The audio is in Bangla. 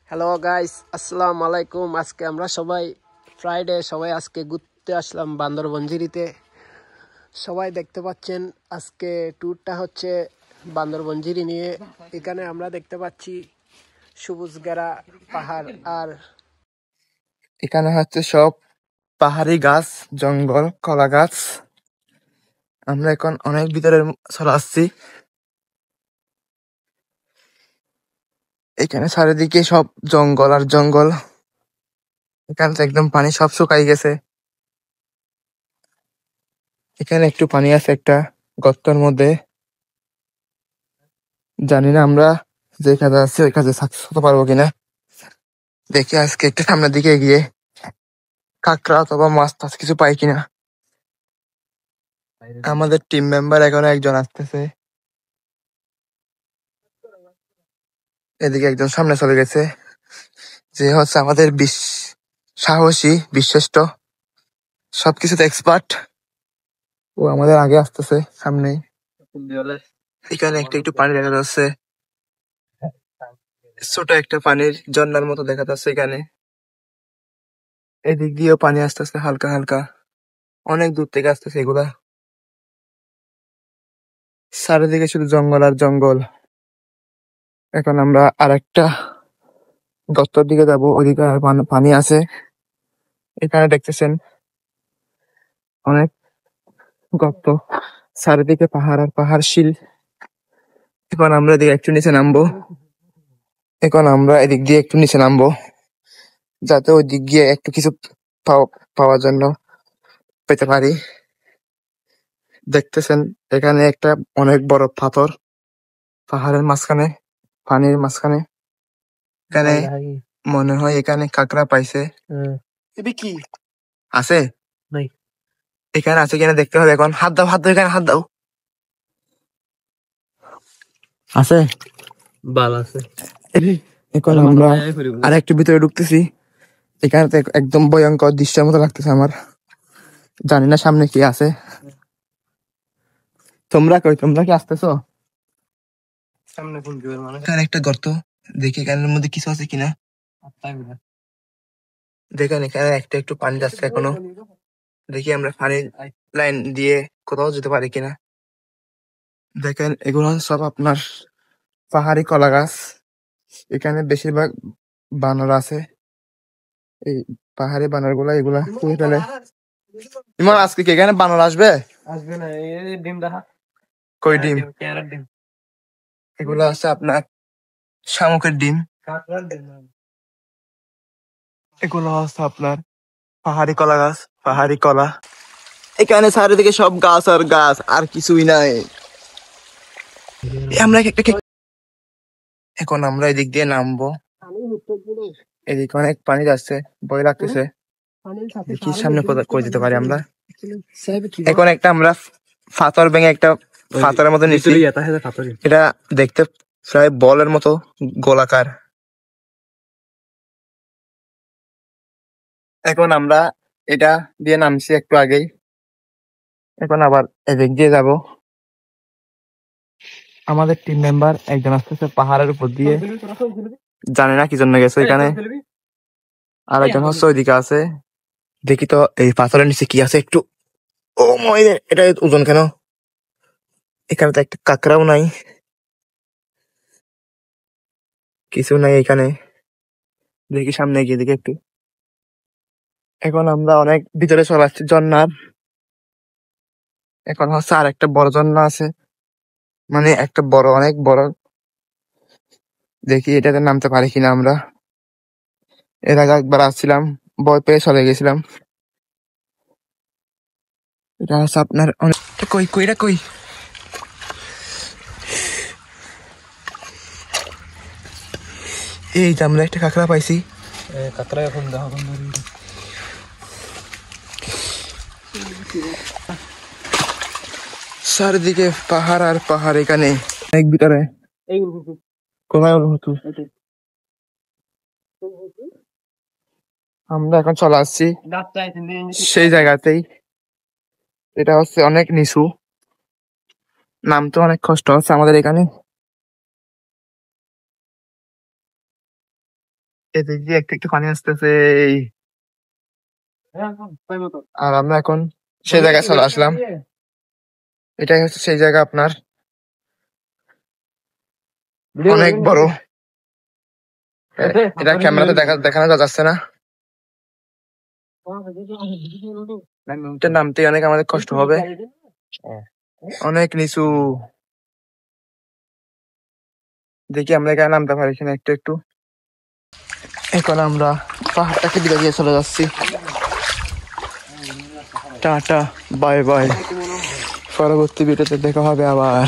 হ্যালো গাইস, আসসালামু আলাইকুম। আজকে আমরা সবাই ফ্রাইডে সবাই আজকে ঘুরতে আসলাম বান্দরবনজিরিতে। সবাই দেখতে পাচ্ছেন আজকে ট্যুরটা হচ্ছে বান্দরবনজিরি নিয়ে। এখানে আমরা দেখতে পাচ্ছি সবুজ ঘেরা পাহাড় আর এখানে হচ্ছে সব পাহাড়ি গাছ, জঙ্গল, কলা গাছ। আমরা এখন অনেক ভিতরে চলে আসছি। এখানে চারিদিকে সব জঙ্গল আর জঙ্গল। এখানে তো একদম পানি সব শুকাই গেছে। এখানে একটু পানি আছে একটা গর্তের মধ্যে। জানি না আমরা যে কাজে আছি ওই কাজে সাকসেস হতে পারবো কিনা। দেখি আজকে একটু সামনের দিকে গিয়ে কাঁকড়া অথবা মাছ টাছ কিছু পাই কিনা। আমাদের টিম মেম্বার এখনো একজন আসতেছে, এদিকে একজন সামনে চলে গেছে, যে হচ্ছে আমাদের সাহসী বিশ্বস্ত সবকিছুতে এক্সপার্ট। ও আমাদের আগে আসতেছে সামনে। এখানে একটা একটু পানি দেখা যাচ্ছে, ছোট একটা পানির ঝর্ণার মতো দেখা যাচ্ছে এখানে। এদিক দিয়েও পানি আসতেছে হালকা হালকা, অনেক দূর থেকে আসতেছে এগুলা। চারিদিকে শুধু জঙ্গল আর জঙ্গল। এখন আমরা আরেকটা গর্তের দিকে যাবো, ওইদিকে আর পানি আছে। এখানে দেখতেছেন অনেক গর্ত, চারিদিকে পাহাড় আর পাহাড় শিল। এখন আমরা এদিকে একটু নিচে নামবো। এদিক দিয়ে একটু নিচে নামবো, যাতে ওই দিক গিয়ে একটু কিছু পাওয়ার জন্য পেতে পারি। দেখতেছেন এখানে একটা অনেক বড় পাথর, পাহাড়ের মাঝখানে, পানির মাঝখানে। এখানে মনে হয় এখানে কাঁকড়া পাইছে। কি আছে এখানে, আছে কিনা দেখতে হবে। এখন হাত দাও, হাত দাও, এখানে হাত দাও। আছে, বাল আছে। এখন আমরা আর একটু ভিতরে ঢুকতেছি। এখানে তো একদম ভয়ঙ্কর দৃশ্যের মতো লাগতেছে আমার। জানি না সামনে কি আছে। তোমরা কই, তোমরা কি আসতেছো? এখানে একটা গর্ত, দেখি এখানের মধ্যে কিছু আছে কিনা। দেখেন এখানে একটা একটু পানি যাচ্ছে এখনো। দেখি আমরা পানির লাইন দিয়ে কোথাও যেতে পারি কিনা। দেখেন এগুলো সব আপনার পাহাড়ি কলা গাছ। এখানে বেশিরভাগ বানর আছে। এই পাহাড়ি বানর গুলা এগুলা খুবই ফেলে। ইমন আজকে কি এখানে বানর আসবে? আসবে না, এই ডিম দেখা। কই ডিম? এগুলো আছে আপনার শামুকের ডিম। এগুলো হচ্ছে আপনার পাহাড়ি কলা গাছ, পাহাড়ি কলা। এখানে চারিদিকে সব গাছ আর গাছ, আর কিছুই নাই। এখন আমরা এদিক দিয়ে নামবো। এদিকে অনেক পানি যাচ্ছে, ভয় লাগতেছে। দেখি সামনে করে যেতে পারি আমরা। এখন একটা আমরা পাথর ভেঙে একটা পাথরের মতো নিচ্ছি। এটা দেখতে প্রায় বলের মতো গোলাকার। এখন আমরা এটা দিয়ে নামছি একটু আগেই। এখন আবার এদিক দিয়ে যাব। আমাদের টিম মেম্বার একজন আসতেছে পাহাড়ের উপর দিয়ে, জানে না কি জন্য গেছে এখানে। আর একজন হচ্ছে ওইদিকে আছে। দেখি তো এই পাথরের নিচে কি আছে একটু। ও ময়, এটা ওজন কেন? এখানে তো একটা কাঁকড়াও নাই, কিছু নাই এখানে। দেখি সামনে গিয়ে দেখি একটু। এখন আমরা অনেক ভিতরে চলে আসছি ঝর্ণার। এখন হচ্ছে আর একটা বড় ঝর্ণা আছে, মানে একটা বড়, অনেক বড়। দেখি এটাতে নামতে পারি কিনা আমরা। এর আগে একবার আসছিলাম, ভয় পেয়ে চলে গেছিলাম। এটা হচ্ছে আপনার অনেক। কই কই এটা কই? এই যে আমরা একটা কাঁকড়া পাইছি। কাঁকড়া এখন দেখো চারিদিকে পাহাড় আর পাহাড়। এখানে এক ভিতরে কোথায় আমরা এখন চলে আসছি সেই জায়গাতেই। এটা হচ্ছে অনেক নিচু, নামতে অনেক কষ্ট হচ্ছে আমাদের এখানে। এদিক দিয়ে একটু একটু পানি আসতেছে। আর আমরা এখন সেই জায়গায় চলে আসলাম। এটাই হচ্ছে সেই জায়গা আপনার, অনেক বড়। এটা ক্যামেরাতে দেখানো যাচ্ছে না। এটা নামতে অনেক আমাদের কষ্ট হবে, অনেক নিচু। দেখি আমরা এখানে নামতে পারি কিনা একটু একটু। এখন আমরা পাহাড়টাকে দিকে দিয়ে চলে যাচ্ছি। Tata, bye bye. পরবর্তী ভিডিওতে দেখা হবে আবার।